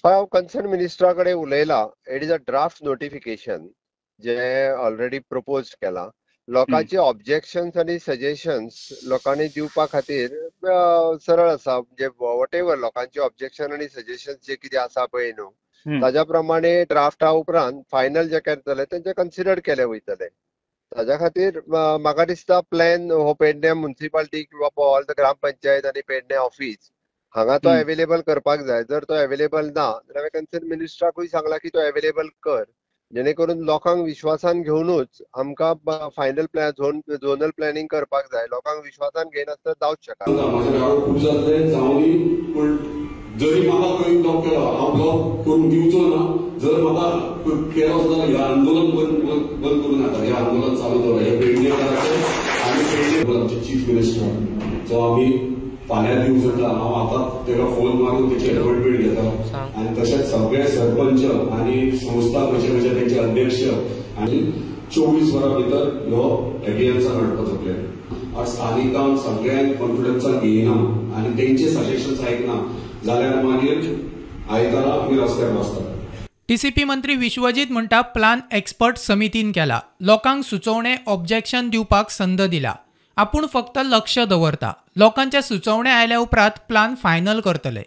हांव कन्सर्न मिनिस्टरा कडेन उलयलां. It is a draft notification जे ऑलरेडी प्रपोज केला. लोकांचे ऑब्जेक्शन्स आणि सजेशन्स लोकांनी दिवपा खातीर सरळ आसा. म्हणजे वॉट एव्हर लोकांचे ऑब्जेक्शन आणि सजेशन्स जे कितें आसा पळय न्हू, ताज्या प्रमाणे ड्राफ्टा उपरांत फायनल जे करतले तेंचे कन्सिडर केले वयतले. ताज्या खातीर म्हाका दिसता प्लॅन हो पेडणे म्युनिसिपालिटी किंवा ऑल द ग्रामपंचायत आणि पेडणे ऑफिस हांगा तो अवेलेबल करपाक जाय. जर तो अवेलेबल ना जाल्यार हांवें कन्सर्न मिनिस्टराकूय सांगला की तो अवेलेबल कर, जेणे करून लोकांक विश्वासान घेवनूच आमकां फायनल प्लॅन झोनल प्लॅनिंग करपाक जाय. लोकांक विश्वासान घेयनासतना जावंच शकना. म्हाजे गांवांत खूब जातले जावनी, पूण जरी म्हाका खंय ब्लॉक केलो हांव ब्लॉक करून दिवचो ना. जर म्हाका केलो जाल्यार हें आंदोलन बंद करून नाका. हें आंदोलन चालू दवरला. हे पेडणेकारांचे आनी पेडणे आमचे चीफ मिनिस्टर जो आमी फाल्यां दिवंक सोदता. हांव आतां ताका फोन मारून तेची अपॉयंटमेंट घेता आनी तशेंच सगळे सरपंच आनी संस्था खंयचे तेंचे अध्यक्ष आनी 24 वरां भितर ह्यो एडिएमचा हाडपाचो प्लॅन. आज स्थानिकांक सगळ्यांक कॉन्फिडन्सान घेयना आनी तेंचे सजेशन्स आयकना जाल्यार मागीर आयतारा आमी रस्त्यार बसतात. टीसीपी मंत्री विश्वजीत म्हणटा प्लान एक्सपर्ट समितीन केला. लोकांक सुचोवणे ऑब्जेक्शन दिवपाक संद दिला. आपूण फक्त लक्ष दवरता. लोकांचे सुचोवणे आयल्या उपरांत प्लान फायनल करतले.